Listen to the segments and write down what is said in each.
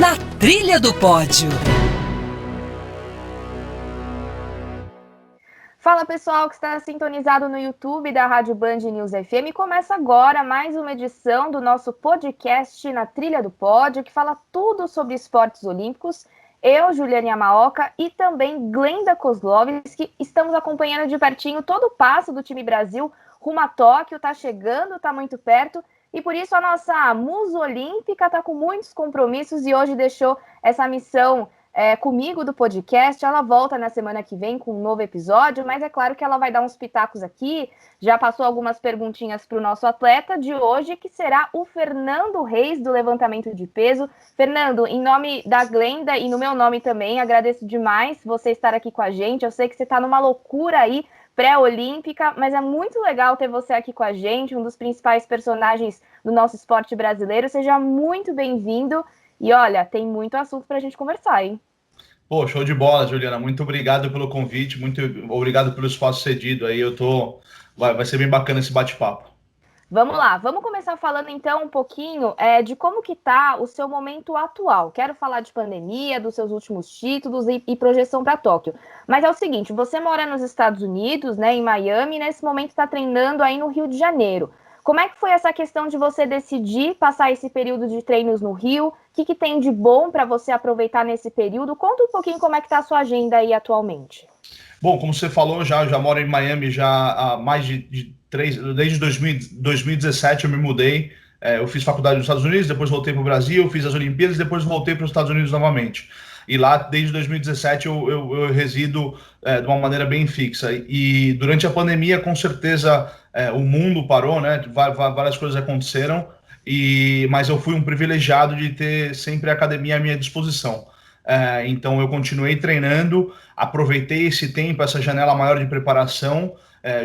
Na Trilha do Pódio. Fala pessoal que está sintonizado no YouTube da Rádio Band News FM. Começa agora mais uma edição do nosso podcast Na Trilha do Pódio, que fala tudo sobre esportes olímpicos. Eu, Juliane Amaoka e também Glenda Kozlovski estamos acompanhando de pertinho todo o passo do time Brasil rumo a Tóquio. Está chegando, está muito perto e por isso a nossa musa olímpica está com muitos compromissos e hoje deixou essa missão comigo do podcast. Ela volta na semana que vem com um novo episódio, mas é claro que ela vai dar uns pitacos aqui. Já passou algumas perguntinhas para o nosso atleta de hoje, que será o Fernando Reis, do levantamento de peso. Fernando, em nome da Glenda e no meu nome também, agradeço demais você estar aqui com a gente. Eu sei que você está numa loucura aí, pré-olímpica, mas é muito legal ter você aqui com a gente, um dos principais personagens do nosso esporte brasileiro. Seja muito bem-vindo. E olha, tem muito assunto para a gente conversar, hein? Pô, show de bola, Juliana. Muito obrigado pelo convite, muito obrigado pelo espaço cedido aí. Vai ser bem bacana esse bate-papo. Vamos lá, vamos começar falando então um pouquinho de como que tá o seu momento atual. Quero falar de pandemia, dos seus últimos títulos e projeção para Tóquio. Mas é o seguinte, você mora nos Estados Unidos, né, em Miami, e nesse momento está treinando aí no Rio de Janeiro. Como é que foi essa questão de você decidir passar esse período de treinos no Rio? O que tem de bom para você aproveitar nesse período? Conta um pouquinho como é que está a sua agenda aí atualmente. Bom, como você falou, eu já moro em Miami já há mais desde 2017 eu me mudei. Eu fiz faculdade nos Estados Unidos, depois voltei para o Brasil, fiz as Olimpíadas, depois voltei para os Estados Unidos novamente. E lá, desde 2017, eu resido de uma maneira bem fixa. E durante a pandemia, com certeza, o mundo parou, né? Várias coisas aconteceram, mas eu fui um privilegiado de ter sempre a academia à minha disposição. Então, eu continuei treinando, aproveitei esse tempo, essa janela maior de preparação,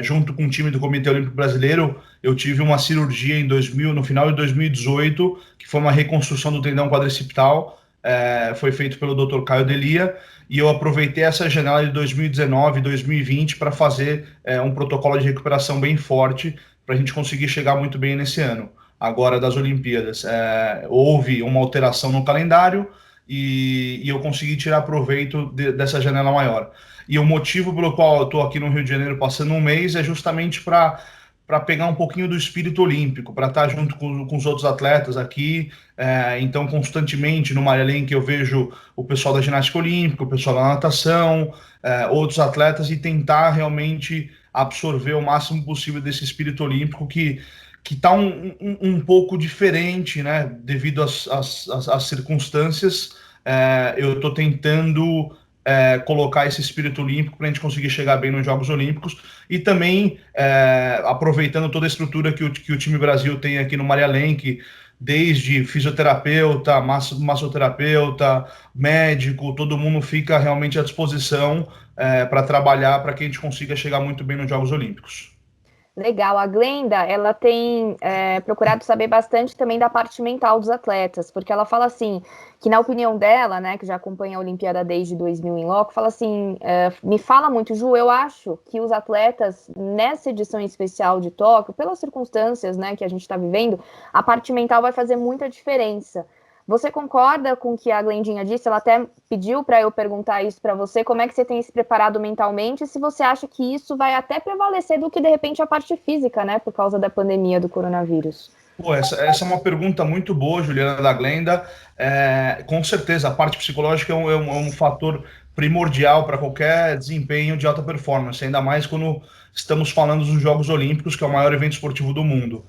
junto com o time do Comitê Olímpico Brasileiro. Eu tive uma cirurgia no final de 2018, que foi uma reconstrução do tendão quadricipital. Foi feito pelo Dr. Caio Delia, e eu aproveitei essa janela de 2019 e 2020 para fazer um protocolo de recuperação bem forte, para a gente conseguir chegar muito bem nesse ano. Agora, das Olimpíadas, houve uma alteração no calendário e eu consegui tirar proveito dessa janela maior. E o motivo pelo qual eu estou aqui no Rio de Janeiro passando um mês é justamente para pegar um pouquinho do espírito olímpico, para estar junto com os outros atletas aqui. Então, constantemente, no Maria Lenk, eu vejo o pessoal da ginástica olímpica, o pessoal da natação, outros atletas, e tentar realmente absorver o máximo possível desse espírito olímpico que está um pouco diferente, né, devido às circunstâncias. Eu estou tentando colocar esse espírito olímpico para a gente conseguir chegar bem nos Jogos Olímpicos, e também aproveitando toda a estrutura que o time Brasil tem aqui no Maria Lenk, desde fisioterapeuta, massoterapeuta, médico, todo mundo fica realmente à disposição para trabalhar para que a gente consiga chegar muito bem nos Jogos Olímpicos. Legal, a Glenda, ela tem procurado saber bastante também da parte mental dos atletas, porque ela fala assim, que na opinião dela, né, que já acompanha a Olimpíada desde 2000 em loco, fala assim, me fala muito, Ju, eu acho que os atletas nessa edição especial de Tóquio, pelas circunstâncias, né, que a gente está vivendo, a parte mental vai fazer muita diferença. Você concorda com o que a Glendinha disse? Ela até pediu para eu perguntar isso para você. Como é que você tem se preparado mentalmente? E se você acha que isso vai até prevalecer do que, de repente, a parte física, né? Por causa da pandemia do coronavírus. Pô, essa é uma pergunta muito boa, Juliana da Glenda. Com certeza, a parte psicológica é um fator primordial para qualquer desempenho de alta performance, ainda mais quando estamos falando dos Jogos Olímpicos, que é o maior evento esportivo do mundo.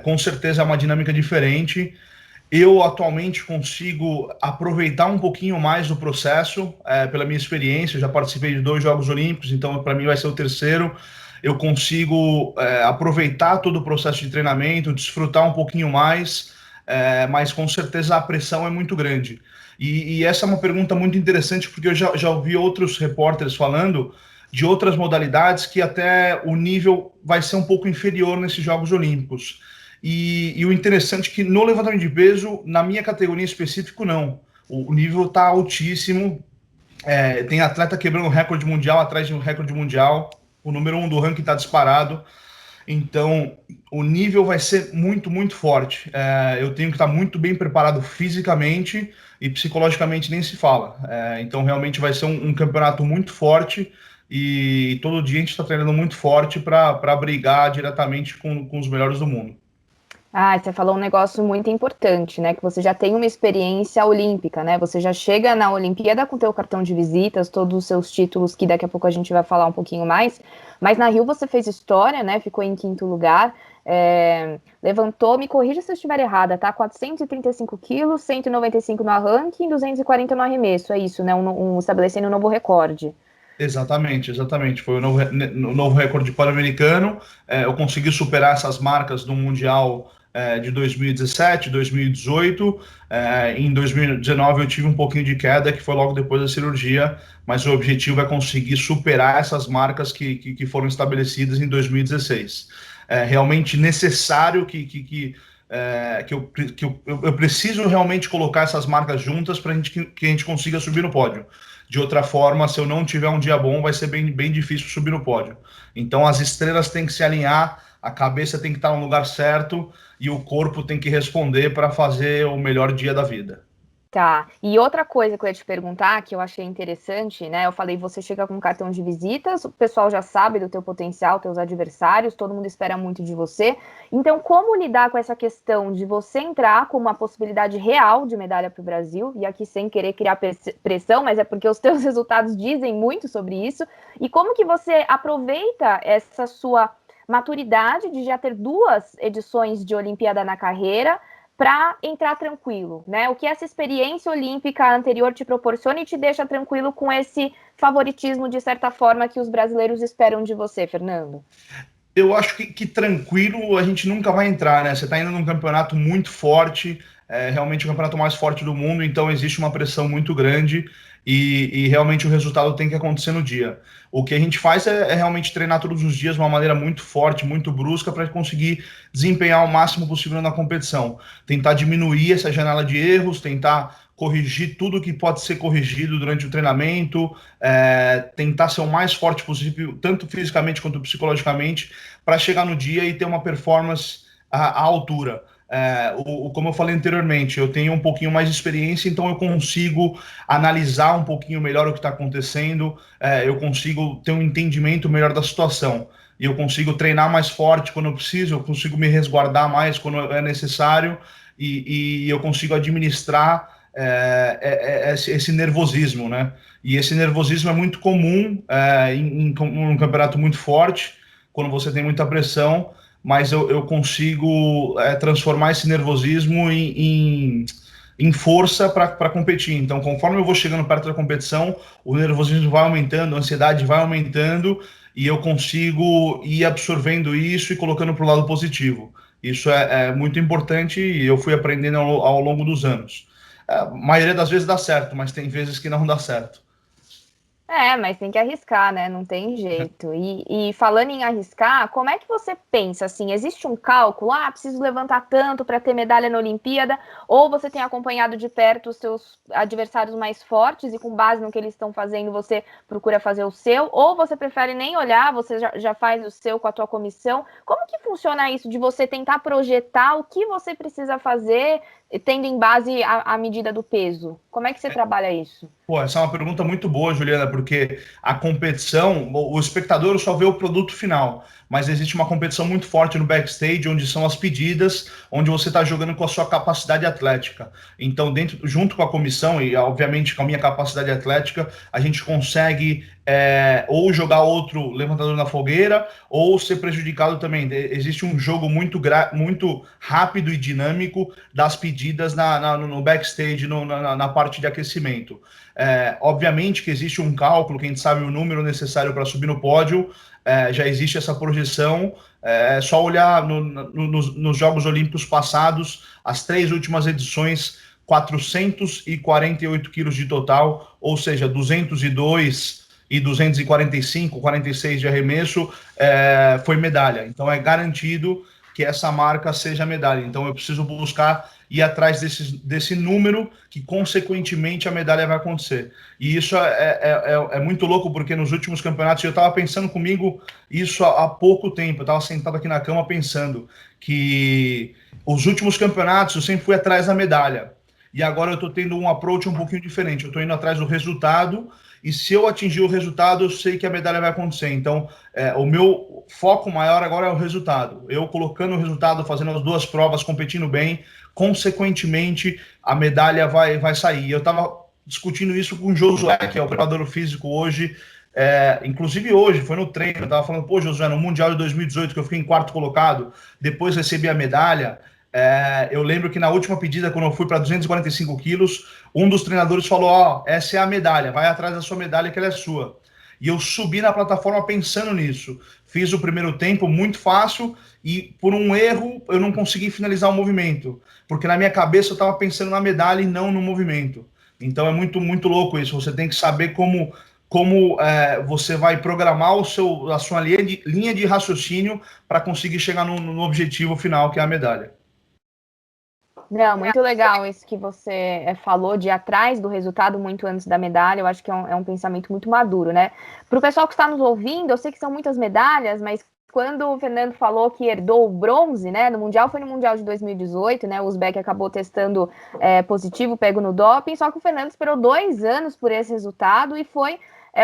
Com certeza é uma dinâmica diferente. Eu atualmente consigo aproveitar um pouquinho mais do processo, pela minha experiência. Eu já participei de 2 Jogos Olímpicos, então para mim vai ser o terceiro. Eu consigo aproveitar todo o processo de treinamento, desfrutar um pouquinho mais, mas com certeza a pressão é muito grande. E essa é uma pergunta muito interessante, porque eu já ouvi outros repórteres falando de outras modalidades que até o nível vai ser um pouco inferior nesses Jogos Olímpicos. E o interessante é que no levantamento de peso, na minha categoria em específico, não. O nível está altíssimo. Tem atleta quebrando recorde mundial atrás de um recorde mundial. O número 1 do ranking está disparado. Então, o nível vai ser muito, muito forte. Eu tenho que estar muito bem preparado fisicamente e psicologicamente nem se fala. Então, realmente vai ser um campeonato muito forte e todo dia a gente está treinando muito forte para brigar diretamente com os melhores do mundo. Ah, você falou um negócio muito importante, né? Que você já tem uma experiência olímpica, né? Você já chega na Olimpíada com o teu cartão de visitas, todos os seus títulos, que daqui a pouco a gente vai falar um pouquinho mais. Mas na Rio você fez história, né? Ficou em quinto lugar. Levantou, me corrija se eu estiver errada, tá? 435 quilos, 195 no arranque e 240 no arremesso. É isso, né? Estabelecendo um novo recorde. Exatamente, exatamente. Foi o novo recorde pan-americano. Eu consegui superar essas marcas do Mundial de 2017, 2018. Em 2019 eu tive um pouquinho de queda, que foi logo depois da cirurgia, mas o objetivo é conseguir superar essas marcas que foram estabelecidas em 2016. É realmente necessário que eu preciso realmente colocar essas marcas juntas para que a gente consiga subir no pódio. De outra forma, se eu não tiver um dia bom, vai ser bem, bem difícil subir no pódio. Então, as estrelas têm que se alinhar, a cabeça tem que estar no lugar certo e o corpo tem que responder para fazer o melhor dia da vida. Tá. E outra coisa que eu ia te perguntar, que eu achei interessante, né? Eu falei, você chega com um cartão de visitas, o pessoal já sabe do teu potencial, teus adversários, todo mundo espera muito de você. Então, como lidar com essa questão de você entrar com uma possibilidade real de medalha para o Brasil, e aqui sem querer criar pressão, mas é porque os teus resultados dizem muito sobre isso, e como que você aproveita essa sua maturidade de já ter 2 edições de Olimpíada na carreira, para entrar tranquilo, né? O que essa experiência olímpica anterior te proporciona e te deixa tranquilo com esse favoritismo, de certa forma, que os brasileiros esperam de você, Fernando? Eu acho que tranquilo a gente nunca vai entrar, né? Você está indo num campeonato muito forte, realmente o campeonato mais forte do mundo, então existe uma pressão muito grande e realmente o resultado tem que acontecer no dia. O que a gente faz é realmente treinar todos os dias de uma maneira muito forte, muito brusca, para conseguir desempenhar o máximo possível na competição. Tentar diminuir essa janela de erros, tentar corrigir tudo que pode ser corrigido durante o treinamento, tentar ser o mais forte possível, tanto fisicamente quanto psicologicamente, para chegar no dia e ter uma performance à altura. Como eu falei anteriormente, eu tenho um pouquinho mais de experiência, então eu consigo analisar um pouquinho melhor o que está acontecendo, eu consigo ter um entendimento melhor da situação. E eu consigo treinar mais forte quando eu preciso, eu consigo me resguardar mais quando é necessário, e eu consigo administrar esse nervosismo, né? E esse nervosismo é muito comum em um campeonato muito forte, quando você tem muita pressão, mas eu consigo transformar esse nervosismo em força para competir. Então, conforme eu vou chegando perto da competição, o nervosismo vai aumentando, a ansiedade vai aumentando, e eu consigo ir absorvendo isso e colocando para o lado positivo. Isso é muito importante e eu fui aprendendo ao longo dos anos. A maioria das vezes dá certo, mas tem vezes que não dá certo. Mas tem que arriscar, né? Não tem jeito. E falando em arriscar, como é que você pensa, assim, existe um cálculo? Preciso levantar tanto para ter medalha na Olimpíada? Ou você tem acompanhado de perto os seus adversários mais fortes e com base no que eles estão fazendo, você procura fazer o seu? Ou você prefere nem olhar, você já faz o seu com a tua comissão? Como que funciona isso de você tentar projetar o que você precisa fazer, tendo em base a medida do peso? Como é que você trabalha isso? Pô, essa é uma pergunta muito boa, Juliana, porque a competição, o espectador só vê o produto final, mas existe uma competição muito forte no backstage, onde são as pedidas, onde você está jogando com a sua capacidade atlética. Então, junto com a comissão e, obviamente, com a minha capacidade atlética, a gente consegue ou jogar outro levantador na fogueira, ou ser prejudicado também. Existe um jogo muito rápido e dinâmico das pedidas no backstage, na parte de aquecimento. Obviamente que existe um cálculo, que a gente sabe o número necessário para subir no pódio, já existe essa projeção, é só olhar nos Jogos Olímpicos passados, as 3 últimas edições, 448 quilos de total, ou seja, 202 e 245, 46 de arremesso, foi medalha. Então é garantido que essa marca seja a medalha. Então eu preciso buscar ir atrás desse número que, consequentemente, a medalha vai acontecer. E isso é muito louco, porque nos últimos campeonatos, eu estava pensando comigo isso há pouco tempo, eu estava sentado aqui na cama pensando que os últimos campeonatos eu sempre fui atrás da medalha. E agora eu estou tendo um approach um pouquinho diferente. Eu estou indo atrás do resultado, e se eu atingir o resultado, eu sei que a medalha vai acontecer. Então, o meu foco maior agora é o resultado. Eu colocando o resultado, fazendo as duas provas, competindo bem, consequentemente, a medalha vai sair. Eu estava discutindo isso com o Josué, que é o preparador físico hoje, inclusive hoje, foi no treino, eu estava falando, pô, Josué, no Mundial de 2018, que eu fiquei em quarto colocado, depois recebi a medalha, eu lembro que na última pedida, quando eu fui para 245 quilos, um dos treinadores falou, ó, essa é a medalha, vai atrás da sua medalha que ela é sua. E eu subi na plataforma pensando nisso. Fiz o primeiro tempo muito fácil e por um erro eu não consegui finalizar o movimento, porque na minha cabeça eu estava pensando na medalha e não no movimento. Então é muito, muito louco isso. Você tem que saber como você vai programar a sua linha de raciocínio para conseguir chegar no objetivo final, que é a medalha. Não, muito legal isso que você falou de ir atrás do resultado muito antes da medalha. Eu acho que é um pensamento muito maduro, né? Para o pessoal que está nos ouvindo, eu sei que são muitas medalhas, mas quando o Fernando falou que herdou o bronze, né? No Mundial, foi no Mundial de 2018, né? O Uzbek acabou testando positivo, pego no doping, só que o Fernando esperou 2 anos por esse resultado e foi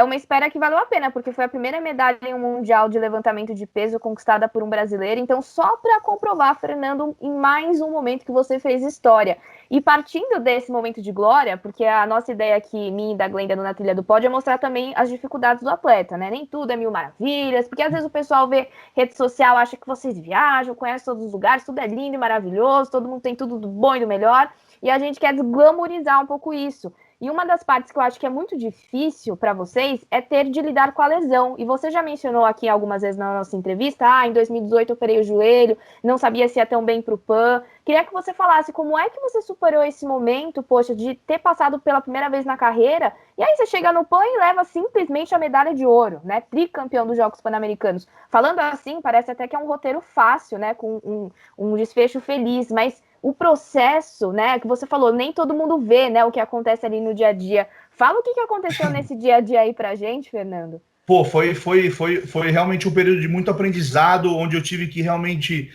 uma espera que valeu a pena, porque foi a primeira medalha em um Mundial de levantamento de peso conquistada por um brasileiro. Então, só para comprovar, Fernando, em mais um momento que você fez história. E partindo desse momento de glória, porque a nossa ideia aqui, minha e da Glenda no Na Trilha do Pódio, é mostrar também as dificuldades do atleta, né? Nem tudo é mil maravilhas, porque às vezes o pessoal vê rede social, acha que vocês viajam, conhecem todos os lugares, tudo é lindo e maravilhoso, todo mundo tem tudo do bom e do melhor, e a gente quer desglamorizar um pouco isso. E uma das partes que eu acho que é muito difícil para vocês é ter de lidar com a lesão. E você já mencionou aqui algumas vezes na nossa entrevista, em 2018 eu operei o joelho, não sabia se ia tão bem para o PAN. Queria que você falasse como é que você superou esse momento, poxa, de ter passado pela primeira vez na carreira, e aí você chega no PAN e leva simplesmente a medalha de ouro, né? Tricampeão dos Jogos Pan-Americanos. Falando assim, parece até que é um roteiro fácil, né? Com um desfecho feliz, mas o processo, né, que você falou, nem todo mundo vê, né, o que acontece ali no dia a dia. Fala o que aconteceu nesse dia a dia aí pra gente, Fernando. Pô, foi realmente um período de muito aprendizado, onde eu tive que realmente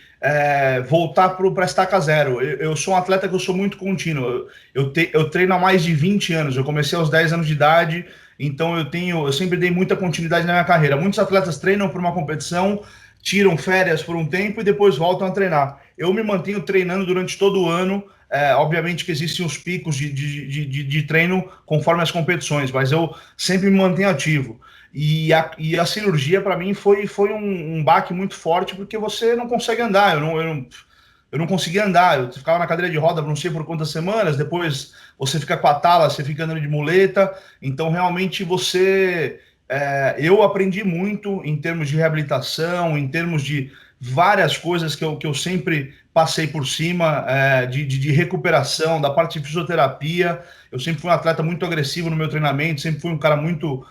voltar para a estaca zero. Eu sou um atleta que eu sou muito contínuo. Eu treino há mais de 20 anos. Eu comecei aos 10 anos de idade, então eu sempre dei muita continuidade na minha carreira. Muitos atletas treinam para uma competição, tiram férias por um tempo e depois voltam a treinar. Eu me mantenho treinando durante todo o ano. Obviamente que existem os picos de treino conforme as competições, mas eu sempre me mantenho ativo. E a cirurgia, para mim, foi um baque muito forte, porque você não consegue andar. Eu não conseguia andar. Eu ficava na cadeira de roda não sei por quantas semanas. Depois você fica com a tala, você fica andando de muleta. Então, realmente, eu aprendi muito em termos de reabilitação, em termos de várias coisas que eu sempre passei por cima, de recuperação, da parte de fisioterapia. Eu sempre fui um atleta muito agressivo no meu treinamento, sempre fui um cara muito,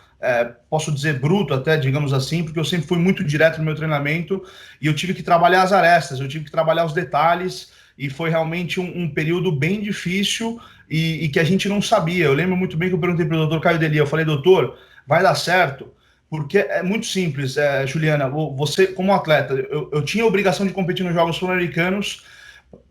posso dizer, bruto até, digamos assim, porque eu sempre fui muito direto no meu treinamento e eu tive que trabalhar as arestas, eu tive que trabalhar os detalhes e foi realmente um período bem difícil e que a gente não sabia. Eu lembro muito bem que eu perguntei para o doutor Caio Delia, eu falei, doutor, vai dar certo? Porque é muito simples, Juliana, você como atleta, eu tinha a obrigação de competir nos Jogos Sul-Americanos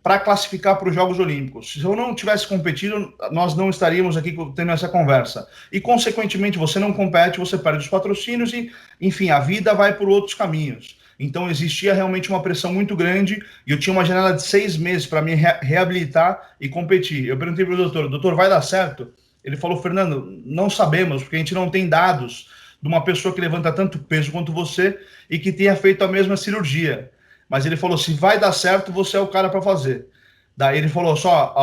para classificar para os Jogos Olímpicos. Se eu não tivesse competido, nós não estaríamos aqui tendo essa conversa. E, consequentemente, você não compete, você perde os patrocínios e, enfim, a vida vai por outros caminhos. Então, existia realmente uma pressão muito grande e eu tinha uma janela de 6 meses para me reabilitar e competir. Eu perguntei para o doutor, vai dar certo? Ele falou, Fernando, não sabemos, porque a gente não tem dados de uma pessoa que levanta tanto peso quanto você e que tenha feito a mesma cirurgia. Mas ele falou, se vai dar certo, você é o cara para fazer. Daí ele falou só,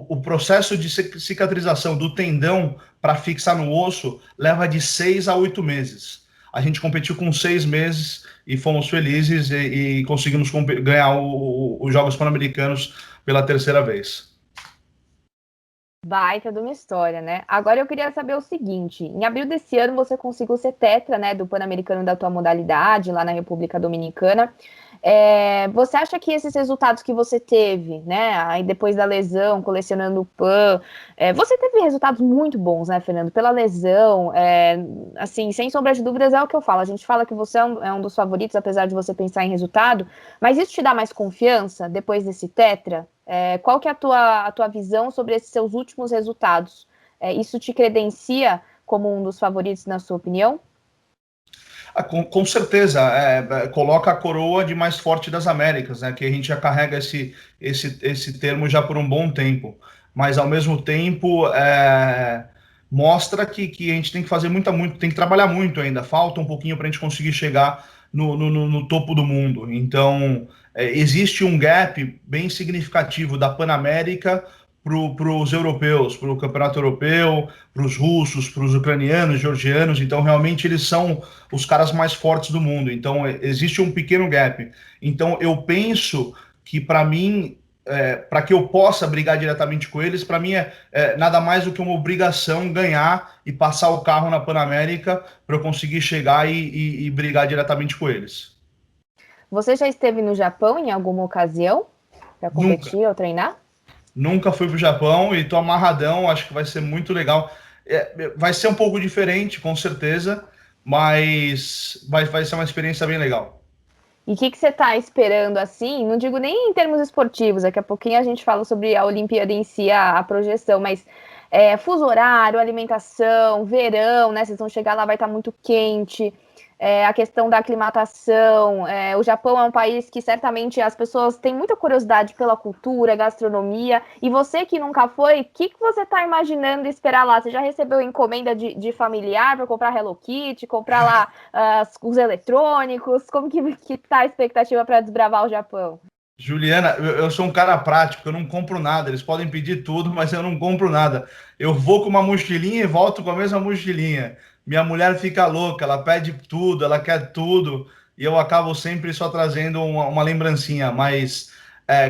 o processo de cicatrização do tendão para fixar no osso leva de 6 a 8 meses. A gente competiu com 6 meses e fomos felizes e conseguimos ganhar os Jogos Pan-Americanos pela 3ª vez. Baita de uma história, né? Agora eu queria saber o seguinte, em abril desse ano você conseguiu ser tetra, né, do Pan-Americano da tua modalidade, lá na República Dominicana. Você acha que esses resultados que você teve, né, aí depois da lesão, colecionando o PAN, você teve resultados muito bons, né, Fernando, pela lesão, assim, sem sombra de dúvidas é o que eu falo, a gente fala que você é um dos favoritos, apesar de você pensar em resultado, mas isso te dá mais confiança depois desse tetra? Qual que é a tua visão sobre esses seus últimos resultados? Isso te credencia como um dos favoritos, na sua opinião? Com certeza, coloca a coroa de mais forte das Américas, né? Que a gente já carrega esse termo já por um bom tempo, mas ao mesmo tempo mostra que a gente tem que fazer muito, tem que trabalhar muito ainda, falta um pouquinho para a gente conseguir chegar no topo do mundo. Então, existe um gap bem significativo da Panamérica para os europeus, para o campeonato europeu, para os russos, para os ucranianos, georgianos. Então, realmente, eles são os caras mais fortes do mundo. Então, existe um pequeno gap. Então, eu penso que, para mim, para que eu possa brigar diretamente com eles, para mim nada mais do que uma obrigação ganhar e passar o carro na Panamérica para eu conseguir chegar e brigar diretamente com eles. Você já esteve no Japão em alguma ocasião para Nunca. competir ou treinar? Nunca fui para o Japão e tô amarradão, acho que vai ser muito legal. Vai ser um pouco diferente, com certeza, mas vai ser uma experiência bem legal. E o que você está esperando assim? Não digo nem em termos esportivos, daqui a pouquinho a gente fala sobre a Olimpíada em si, a projeção, mas fuso horário, alimentação, verão, né? Vocês vão chegar lá, vai estar muito quente. A questão da aclimatação. O Japão é um país que certamente as pessoas têm muita curiosidade pela cultura, gastronomia. E você que nunca foi, o que você está imaginando esperar lá? Você já recebeu encomenda de familiar para comprar Hello Kitty, comprar lá os eletrônicos? Como que está a expectativa para desbravar o Japão? Juliana, eu sou um cara prático, eu não compro nada. Eles podem pedir tudo, mas eu não compro nada. Eu vou com uma mochilinha e volto com a mesma mochilinha. Minha mulher fica louca, ela pede tudo, ela quer tudo, e eu acabo sempre só trazendo uma lembrancinha. Mas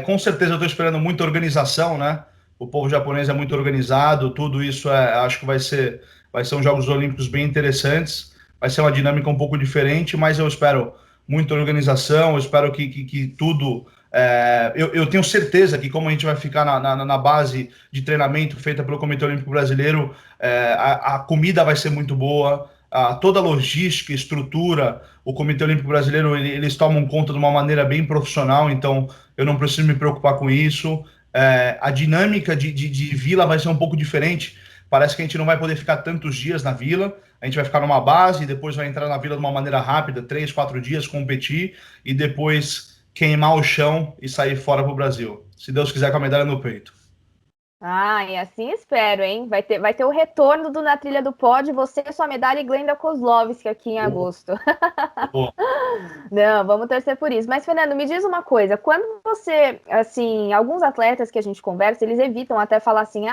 com certeza eu estou esperando muita organização, né? O povo japonês é muito organizado, tudo isso acho que vai ser uns Jogos Olímpicos bem interessantes. Vai ser uma dinâmica um pouco diferente, mas eu espero muita organização, eu espero que tudo eu tenho certeza que, como a gente vai ficar na base de treinamento feita pelo Comitê Olímpico Brasileiro, a comida vai ser muito boa, toda a logística, estrutura, o Comitê Olímpico Brasileiro, eles tomam conta de uma maneira bem profissional, então eu não preciso me preocupar com isso. A dinâmica de vila vai ser um pouco diferente. Parece que a gente não vai poder ficar tantos dias na vila, a gente vai ficar numa base, depois vai entrar na vila de uma maneira rápida, 3, 4 dias, competir, e depois queimar o chão e sair fora para o Brasil. Se Deus quiser, com a medalha no peito. E assim espero, hein? Vai ter o retorno do Na Trilha do Pod, você e sua medalha e Glenda Kozlovski aqui em agosto. Oh. Não, vamos torcer por isso. Mas, Fernando, me diz uma coisa. Quando você, assim, alguns atletas que a gente conversa, eles evitam até falar assim,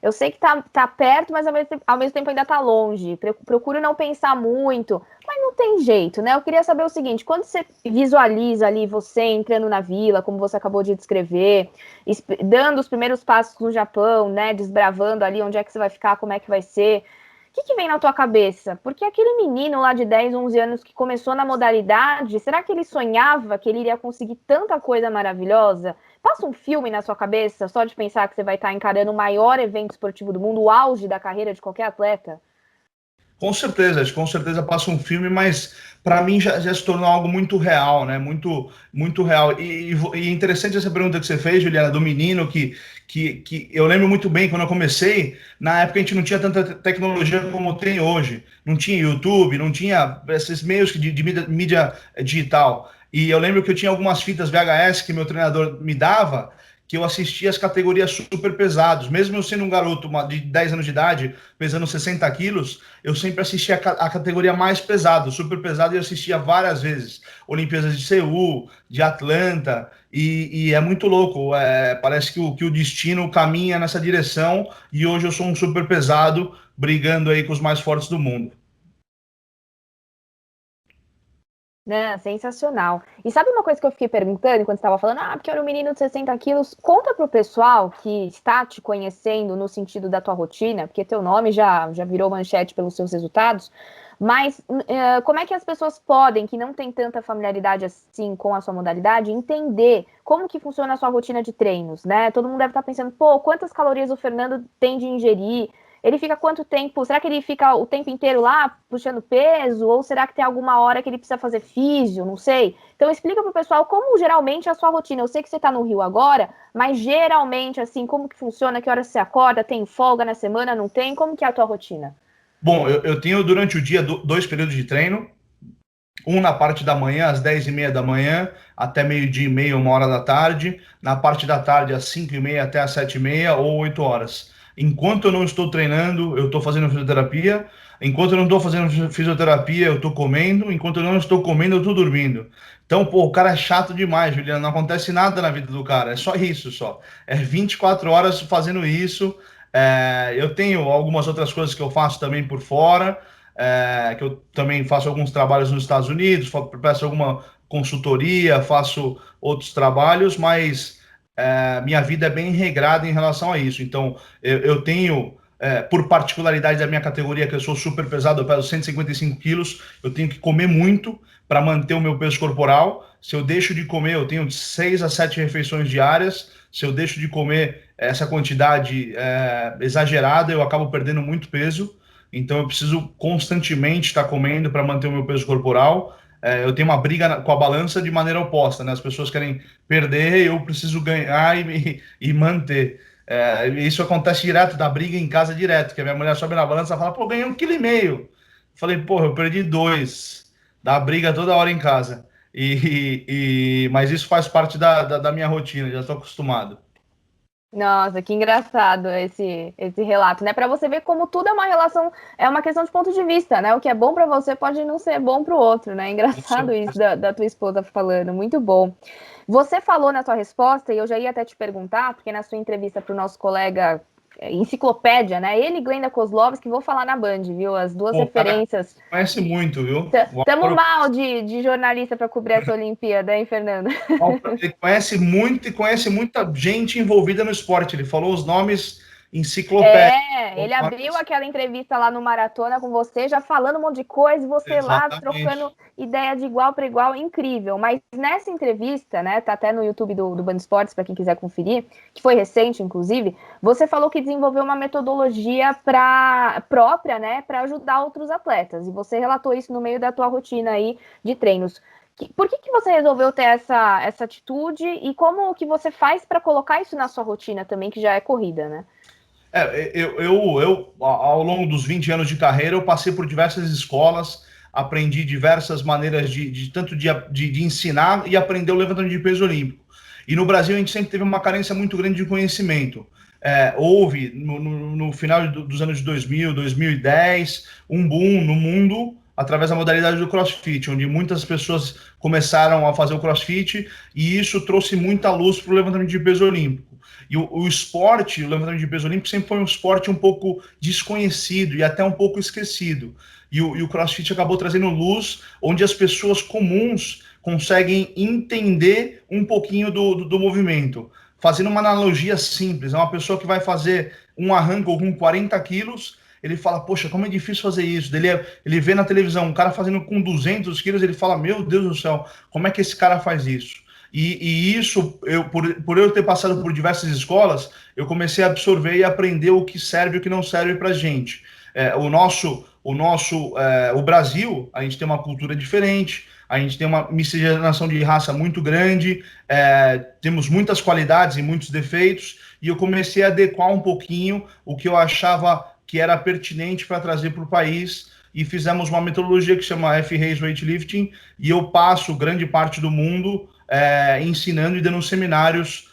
eu sei que tá perto, mas ao mesmo tempo ainda tá longe. Procuro não pensar muito. Mas não tem jeito, né? Eu queria saber o seguinte, quando você visualiza ali você entrando na vila, como você acabou de descrever, dando os primeiros passos no Japão, né? Desbravando ali onde é que você vai ficar, como é que vai ser. O que vem na tua cabeça? Porque aquele menino lá de 10, 11 anos que começou na modalidade, será que ele sonhava que ele iria conseguir tanta coisa maravilhosa? Passa um filme na sua cabeça só de pensar que você vai estar encarando o maior evento esportivo do mundo, o auge da carreira de qualquer atleta? Com certeza passa um filme, mas para mim já se tornou algo muito real, né? Muito, muito real. E interessante essa pergunta que você fez, Juliana, do menino que eu lembro muito bem quando eu comecei. Na época a gente não tinha tanta tecnologia como tem hoje. Não tinha YouTube, não tinha esses meios de mídia digital. E eu lembro que eu tinha algumas fitas VHS que meu treinador me dava, que eu assistia as categorias super pesados. Mesmo eu sendo um garoto de 10 anos de idade, pesando 60 quilos, eu sempre assistia a categoria mais pesada, super pesado, e eu assistia várias vezes. Olimpíadas de Seul, de Atlanta, e é muito louco. Parece que o destino caminha nessa direção, e hoje eu sou um super pesado, brigando aí com os mais fortes do mundo. Né, sensacional. E sabe uma coisa que eu fiquei perguntando enquanto estava falando? Porque era um menino de 60 quilos. Conta pro pessoal que está te conhecendo no sentido da tua rotina, porque teu nome já virou manchete pelos seus resultados. Mas como é que as pessoas podem, que não têm tanta familiaridade assim com a sua modalidade, entender como que funciona a sua rotina de treinos, né? Todo mundo deve estar pensando, pô, quantas calorias o Fernando tem de ingerir? Ele fica quanto tempo? Será que ele fica o tempo inteiro lá puxando peso? Ou será que tem alguma hora que ele precisa fazer físio? Não sei. Então explica pro pessoal como geralmente é a sua rotina. Eu sei que você tá no Rio agora, mas geralmente, assim, como que funciona? Que hora você acorda? Tem folga na semana? Não tem? Como que é a tua rotina? Bom, eu tenho durante o dia dois períodos de treino. Um na parte da manhã, às 10h30 da manhã, até meio-dia e meio, 1 hora da tarde. Na parte da tarde, às 5h30 até às 7h30 ou 8 horas. Enquanto eu não estou treinando, eu estou fazendo fisioterapia. Enquanto eu não estou fazendo fisioterapia, eu estou comendo. Enquanto eu não estou comendo, eu estou dormindo. Então, pô, o cara é chato demais, Juliana. Não acontece nada na vida do cara. É só isso, só. É 24 horas fazendo isso. Eu tenho algumas outras coisas que eu faço também por fora, que eu também faço alguns trabalhos nos Estados Unidos, peço alguma consultoria, faço outros trabalhos, mas minha vida é bem regrada em relação a isso. Então, eu tenho, por particularidade da minha categoria, que eu sou super pesado, eu peso 155 quilos, eu tenho que comer muito para manter o meu peso corporal. Se eu deixo de comer, eu tenho 6 a 7 refeições diárias. Se eu deixo de comer essa quantidade exagerada, eu acabo perdendo muito peso. Então eu preciso constantemente estar comendo para manter o meu peso corporal. Eu tenho uma briga com a balança de maneira oposta, né? As pessoas querem perder, eu preciso ganhar e manter. Isso acontece direto, da briga em casa direto, que a minha mulher sobe na balança e fala, pô, ganhei 1,5 kg. Falei, pô, eu perdi 2. Dá briga toda hora em casa. Mas isso faz parte da minha rotina, já estou acostumado. Nossa, que engraçado esse relato, né? Para você ver como tudo é uma relação, é uma questão de ponto de vista, né? O que é bom para você pode não ser bom para o outro, né? Engraçado isso da tua esposa falando, muito bom. Você falou na tua resposta, e eu já ia até te perguntar, porque na sua entrevista para o nosso colega Enciclopédia, né? Ele e Glenda Kozlovski, vou falar na Band, viu? As duas Pô, o cara referências. conhece muito, viu? Tamo mal de jornalista para cobrir essa Olimpíada, hein, Fernando? Ele conhece muito e conhece muita gente envolvida no esporte. Ele falou os nomes enciclopédicos. Ele abriu aquela entrevista lá no Maratona com você, já falando um monte de coisa, e você lá trocando Exatamente. ideia de igual para igual, incrível. Mas nessa entrevista, né, tá até no YouTube do Band Esportes, para quem quiser conferir, que foi recente, inclusive, você falou que desenvolveu uma metodologia própria, né, para ajudar outros atletas. E você relatou isso no meio da tua rotina aí de treinos. Por que você resolveu ter essa atitude e como que você faz para colocar isso na sua rotina também, que já é corrida, né? Ao longo dos 20 anos de carreira, eu passei por diversas escolas, aprendi diversas maneiras de ensinar e aprender o levantamento de peso olímpico. E no Brasil, a gente sempre teve uma carência muito grande de conhecimento. Houve, no final dos anos de 2000, 2010, um boom no mundo através da modalidade do CrossFit, onde muitas pessoas começaram a fazer o CrossFit e isso trouxe muita luz para o levantamento de peso olímpico. E o esporte, o levantamento de peso olímpico, sempre foi um esporte um pouco desconhecido e até um pouco esquecido. E o CrossFit acabou trazendo luz, onde as pessoas comuns conseguem entender um pouquinho do movimento. Fazendo uma analogia simples, é uma pessoa que vai fazer um arranco com 40 quilos, ele fala, poxa, como é difícil fazer isso. Ele vê na televisão um cara fazendo com 200 quilos, ele fala, meu Deus do céu, como é que esse cara faz isso? E isso, por eu ter passado por diversas escolas, eu comecei a absorver e aprender o que serve e o que não serve para a gente. O Brasil, a gente tem uma cultura diferente, a gente tem uma miscigenação de raça muito grande, temos muitas qualidades e muitos defeitos, e eu comecei a adequar um pouquinho o que eu achava que era pertinente para trazer para o país, e fizemos uma metodologia que chama F-Race Weightlifting, e eu passo grande parte do mundo ensinando e dando seminários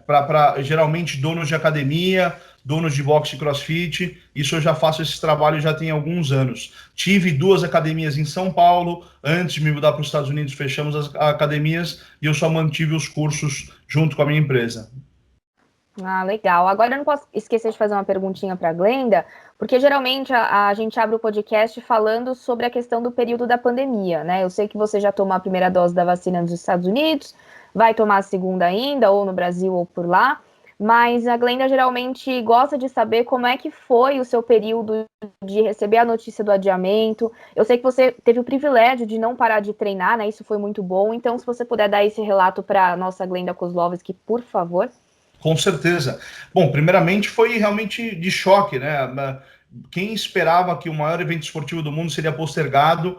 para geralmente donos de academia, donos de boxe e crossfit. Isso eu já faço esse trabalho já tem alguns anos. Tive 2 academias em São Paulo, antes de me mudar para os Estados Unidos, fechamos as academias e eu só mantive os cursos junto com a minha empresa. Ah, legal. Agora eu não posso esquecer de fazer uma perguntinha para a Glenda, porque geralmente a gente abre o podcast falando sobre a questão do período da pandemia, né? Eu sei que você já tomou a primeira dose da vacina nos Estados Unidos, vai tomar a segunda ainda, ou no Brasil ou por lá, mas a Glenda geralmente gosta de saber como é que foi o seu período de receber a notícia do adiamento. Eu sei que você teve o privilégio de não parar de treinar, né? Isso foi muito bom. Então, se você puder dar esse relato para a nossa Glenda Kozlovski, por favor. Com certeza. Bom, primeiramente foi realmente de choque, né? Quem esperava que o maior evento esportivo do mundo seria postergado,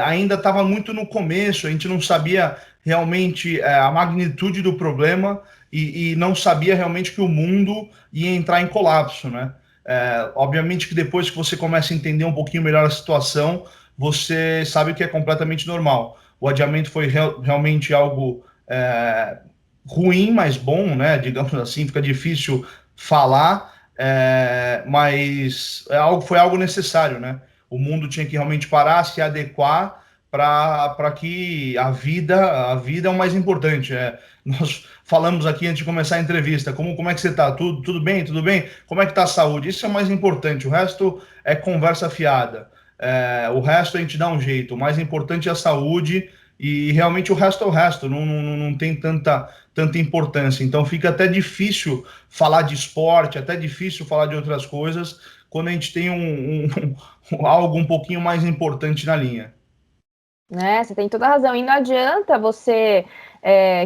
ainda estava muito no começo, a gente não sabia realmente a magnitude do problema e não sabia realmente que o mundo ia entrar em colapso, né? Obviamente que depois que você começa a entender um pouquinho melhor a situação, você sabe que é completamente normal. O adiamento foi realmente algo ruim, mas bom, né? Digamos assim, fica difícil falar, mas foi algo necessário, né? O mundo tinha que realmente parar, se adequar para que a vida é o mais importante. Nós falamos aqui antes de começar a entrevista, como é que você está? Tudo bem? Tudo bem? Como é que está a saúde? Isso é o mais importante, o resto é conversa fiada. O resto a gente dá um jeito, o mais importante é a saúde e realmente o resto é o resto, não tem tanta importância. Então fica até difícil falar de esporte, até difícil falar de outras coisas, quando a gente tem algo um pouquinho mais importante na linha. Né, você tem toda a razão. E não adianta você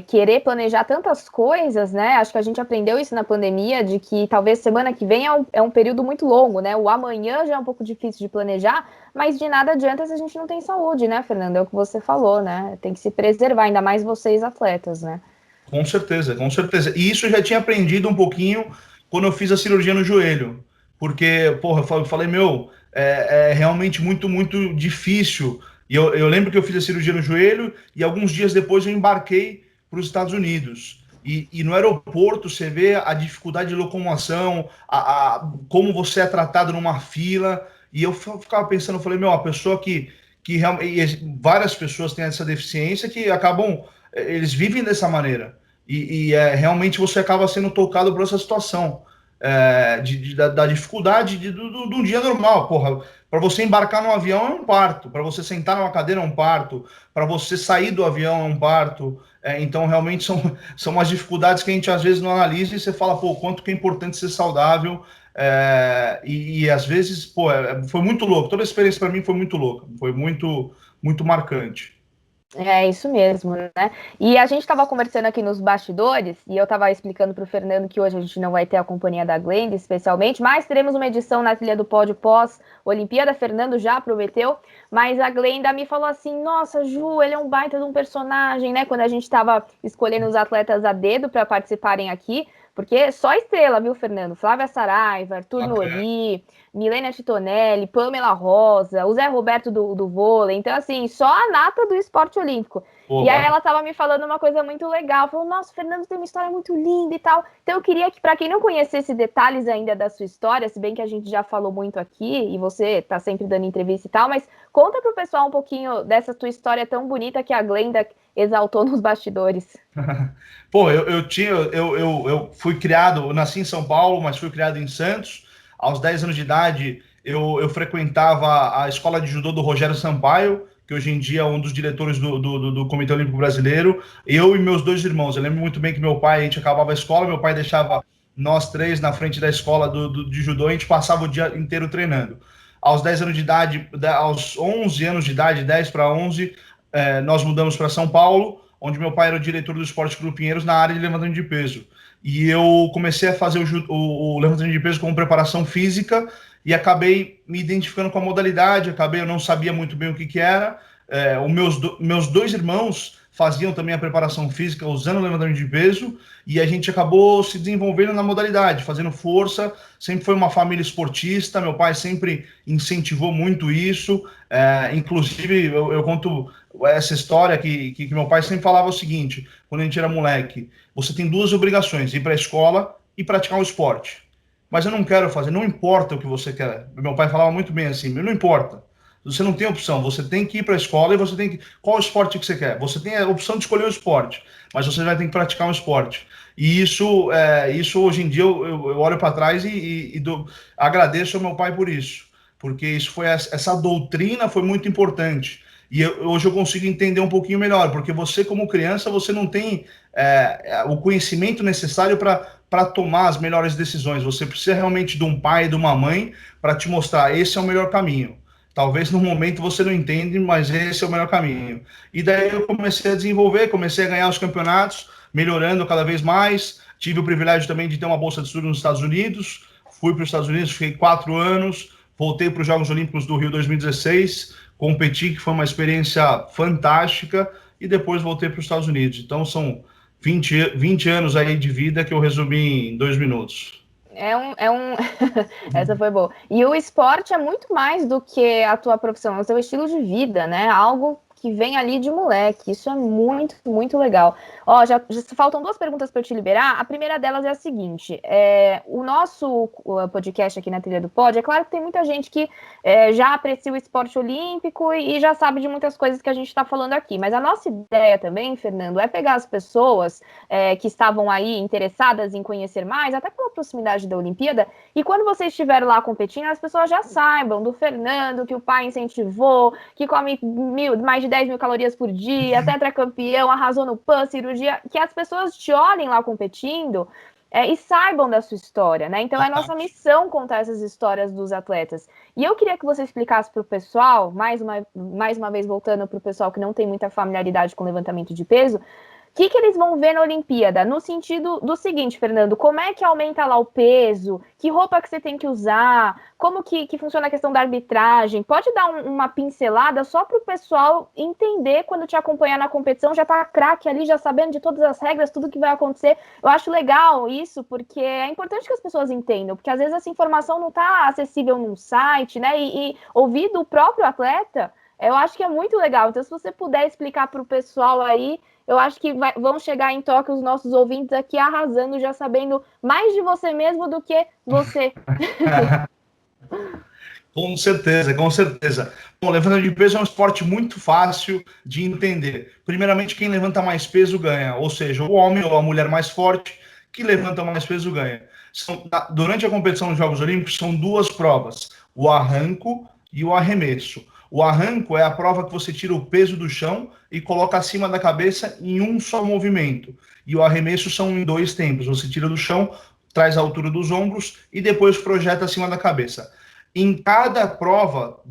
querer planejar tantas coisas, né? Acho que a gente aprendeu isso na pandemia, de que talvez semana que vem é um período muito longo, né? O amanhã já é um pouco difícil de planejar, mas de nada adianta se a gente não tem saúde, né, Fernanda? É o que você falou, né? Tem que se preservar, ainda mais vocês atletas, né? Com certeza, com certeza. E isso eu já tinha aprendido um pouquinho quando eu fiz a cirurgia no joelho. Porque, porra, eu falei, meu, é realmente muito difícil. E eu lembro que eu fiz a cirurgia no joelho e alguns dias depois eu embarquei para os Estados Unidos. E no aeroporto você vê a dificuldade de locomoção, como você é tratado numa fila. E eu ficava pensando, eu falei, meu, a pessoa que realmente. Várias pessoas têm essa deficiência que acabam. Eles vivem dessa maneira. Realmente você acaba sendo tocado por essa situação da dificuldade de um dia normal. Porra, para você embarcar num avião é um parto, para você sentar numa cadeira é um parto, para você sair do avião é um parto. Então, realmente são umas dificuldades que a gente às vezes não analisa e você fala, pô, quanto que é importante ser saudável. Às vezes, pô, foi muito louco. Toda a experiência para mim foi muito louca, foi muito marcante. É isso mesmo, né? E a gente estava conversando aqui nos bastidores, e eu estava explicando para o Fernando que hoje a gente não vai ter a companhia da Glenda, especialmente, mas teremos uma edição na Trilha do Pódio pós-Olimpíada, Fernando já prometeu, mas a Glenda me falou assim, nossa, Ju, ele é um baita de um personagem, né? Quando a gente estava escolhendo os atletas a dedo para participarem aqui, porque só estrela, viu, Fernando? Flávia Saraiva, Arthur Nori, Milena Titonelli, Pamela Rosa, o Zé Roberto do vôlei. Então, assim, só a nata do esporte olímpico. Pô, e aí ela tava me falando uma coisa muito legal. Falou, nossa, o Fernando tem uma história muito linda e tal. Então eu queria que, para quem não conhecesse detalhes ainda da sua história, se bem que a gente já falou muito aqui, e você tá sempre dando entrevista e tal, mas conta pro pessoal um pouquinho dessa tua história tão bonita que a Glenda exaltou nos bastidores. Pô, eu fui criado, eu nasci em São Paulo, mas fui criado em Santos. Aos 10 anos de idade, eu frequentava a escola de judô do Rogério Sampaio, que hoje em dia é um dos diretores do Comitê Olímpico Brasileiro. Eu e meus dois irmãos. Eu lembro muito bem que meu pai, a gente acabava a escola, meu pai deixava nós três na frente da escola de judô, e a gente passava o dia inteiro treinando. Aos 10 anos de idade, aos 11 anos de idade, 10 para 11, nós mudamos para São Paulo, onde meu pai era o diretor do Esporte Clube Pinheiros na área de levantamento de peso. E eu comecei a fazer o levantamento de peso como preparação física e acabei me identificando com a modalidade, eu não sabia muito bem o que era. Meus dois irmãos faziam também a preparação física usando o levantamento de peso e a gente acabou se desenvolvendo na modalidade, fazendo força. Sempre foi uma família esportista, meu pai sempre incentivou muito isso. Inclusive, eu conto essa história que meu pai sempre falava o seguinte, quando a gente era moleque: você tem duas obrigações, ir para a escola e praticar um esporte. Mas eu não quero fazer, não importa o que você quer. Meu pai falava muito bem assim, não importa. Você não tem opção, você tem que ir para a escola e você tem que... Qual esporte que você quer? Você tem a opção de escolher o esporte, mas você vai ter que praticar um esporte. E isso hoje em dia, eu olho para trás e agradeço ao meu pai por isso, porque essa doutrina foi muito importante. E hoje eu consigo entender um pouquinho melhor, porque você, como criança, você não tem o conhecimento necessário para para tomar as melhores decisões. Você precisa realmente de um pai e de uma mãe para te mostrar, esse é o melhor caminho. Talvez no momento você não entende, mas esse é o melhor caminho. E daí eu comecei a desenvolver, comecei a ganhar os campeonatos, melhorando cada vez mais. Tive o privilégio também de ter uma bolsa de estudo nos Estados Unidos. Fui para os Estados Unidos, fiquei 4 anos, voltei para os Jogos Olímpicos do Rio 2016, competi, que foi uma experiência fantástica, e depois voltei para os Estados Unidos. Então são 20 anos aí de vida que eu resumi em 2 minutos. Essa foi boa. E o esporte é muito mais do que a tua profissão, é o seu estilo de vida, né? Algo que vem ali de moleque. Isso é muito, muito legal. Ó, já faltam 2 perguntas para eu te liberar. A primeira delas é a seguinte: o nosso podcast aqui na Trilha do Pod, é claro que tem muita gente que já aprecia o esporte olímpico e já sabe de muitas coisas que a gente está falando aqui. Mas a nossa ideia também, Fernando, é pegar as pessoas que estavam aí interessadas em conhecer mais, até pela proximidade da Olimpíada, e quando vocês estiverem lá competindo, as pessoas já saibam do Fernando, que o pai incentivou, que come mais de 10 mil calorias por dia, tetracampeão, arrasou no PAN, cirurgia, que as pessoas te olhem lá competindo e saibam da sua história, né? Então é nossa missão contar essas histórias dos atletas. E eu queria que você explicasse para o pessoal, mais uma vez voltando para o pessoal que não tem muita familiaridade com levantamento de peso, o que eles vão ver na Olimpíada? No sentido do seguinte, Fernando, como é que aumenta lá o peso? Que roupa que você tem que usar? Como que funciona a questão da arbitragem? Pode dar uma pincelada só para o pessoal entender quando te acompanhar na competição, já tá craque ali, já sabendo de todas as regras, tudo que vai acontecer. Eu acho legal isso, porque é importante que as pessoas entendam, porque às vezes essa informação não está acessível num site, né? E ouvir do próprio atleta, eu acho que é muito legal. Então, se você puder explicar para o pessoal aí, eu acho que vão chegar em Tóquio os nossos ouvintes aqui arrasando, já sabendo mais de você mesmo do que você. Com certeza, com certeza. Bom, levantamento de peso é um esporte muito fácil de entender. Primeiramente, quem levanta mais peso ganha, ou seja, o homem ou a mulher mais forte que levanta mais peso ganha. Durante a competição dos Jogos Olímpicos, são 2 provas, o arranco e o arremesso. O arranco é a prova que você tira o peso do chão e coloca acima da cabeça em um só movimento. E o arremesso são em 2 tempos. Você tira do chão, traz a altura dos ombros e depois projeta acima da cabeça. Em cada prova,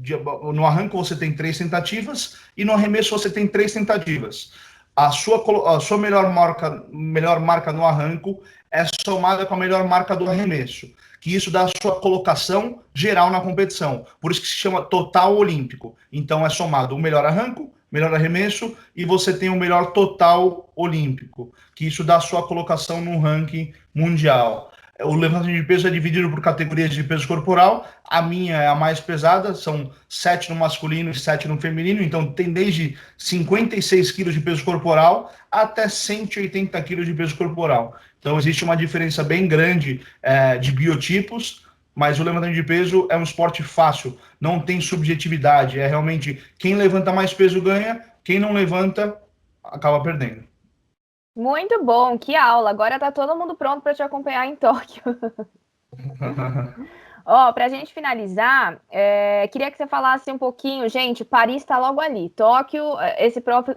no arranco você tem 3 tentativas e no arremesso você tem 3 tentativas. A sua melhor marca no arranco é somada com a melhor marca do arremesso, que isso dá a sua colocação geral na competição. Por isso que se chama total olímpico. Então é somado o melhor arranco, melhor arremesso, e você tem o melhor total olímpico, que isso dá a sua colocação no ranking mundial. O levantamento de peso é dividido por categorias de peso corporal. A minha é a mais pesada, são 7 no masculino e 7 no feminino. Então tem desde 56 quilos de peso corporal até 180 quilos de peso corporal. Então existe uma diferença bem grande de biotipos, mas o levantamento de peso é um esporte fácil, não tem subjetividade. É realmente quem levanta mais peso ganha, quem não levanta acaba perdendo. Muito bom, que aula. Agora tá todo mundo pronto para te acompanhar em Tóquio. Ó, para a gente finalizar, queria que você falasse um pouquinho, gente, Paris está logo ali. Tóquio,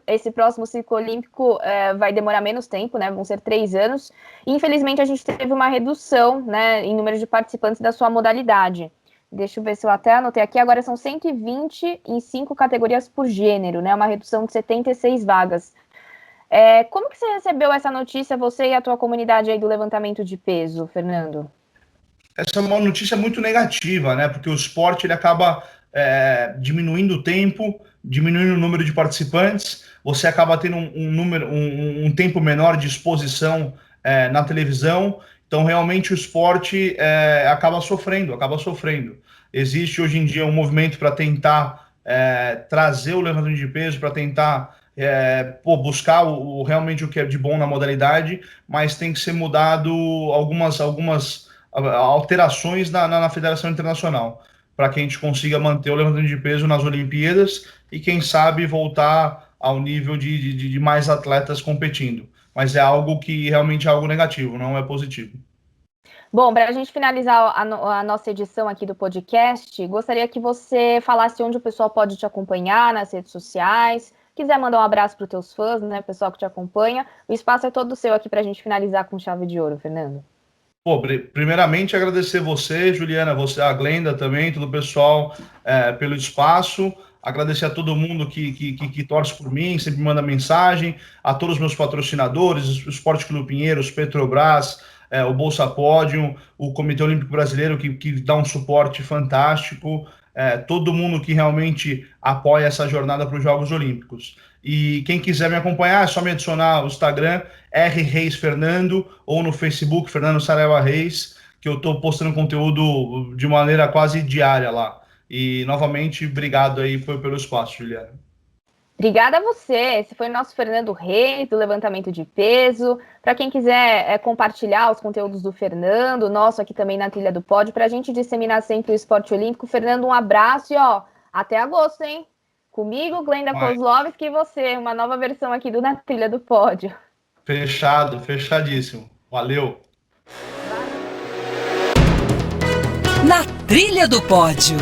esse próximo ciclo olímpico vai demorar menos tempo, né? Vão ser 3 anos. Infelizmente, a gente teve uma redução, né, em número de participantes da sua modalidade. Deixa eu ver se eu até anotei aqui. Agora são 120 em 5 categorias por gênero, né? Uma redução de 76 vagas. Como que você recebeu essa notícia, você e a tua comunidade aí do levantamento de peso, Fernando? Essa é uma notícia muito negativa, né? Porque o esporte ele acaba diminuindo o tempo, diminuindo o número de participantes, você acaba tendo um tempo menor de exposição na televisão, então realmente o esporte acaba sofrendo. Existe hoje em dia um movimento para tentar trazer o levantamento de peso, para tentar buscar realmente o que é de bom na modalidade, mas tem que ser mudado algumas alterações na Federação Internacional, para que a gente consiga manter o levantamento de peso nas Olimpíadas e, quem sabe, voltar ao nível de mais atletas competindo. Mas é algo que realmente é algo negativo, não é positivo. Bom, para a gente finalizar a nossa edição aqui do podcast, gostaria que você falasse onde o pessoal pode te acompanhar nas redes sociais. Quiser mandar um abraço para os teus fãs, né, pessoal que te acompanha, o espaço é todo seu aqui para a gente finalizar com chave de ouro, Fernando. Pô, primeiramente agradecer você, Juliana, você, a Glenda também, todo o pessoal pelo espaço. Agradecer a todo mundo que torce por mim, sempre manda mensagem, a todos os meus patrocinadores, o Esporte Clube Pinheiros, Petrobras, o Bolsa Pódio, o Comitê Olímpico Brasileiro, que dá um suporte fantástico, todo mundo que realmente apoia essa jornada para os Jogos Olímpicos. E quem quiser me acompanhar, é só me adicionar no Instagram, R Reis Fernando, ou no Facebook, Fernando Saraiva Reis, que eu estou postando conteúdo de maneira quase diária lá. E, novamente, obrigado aí pelo espaço, Juliana. Obrigada a você. Esse foi o nosso Fernando Reis, do levantamento de peso. Para quem quiser compartilhar os conteúdos do Fernando, nosso aqui também na Trilha do Pódio, para a gente disseminar sempre o esporte olímpico. Fernando, um abraço e até agosto, hein? Comigo, Glenda Kozlovski, e você, uma nova versão aqui do Na Trilha do Pódio. Fechado, fechadíssimo. Valeu. Na Trilha do Pódio.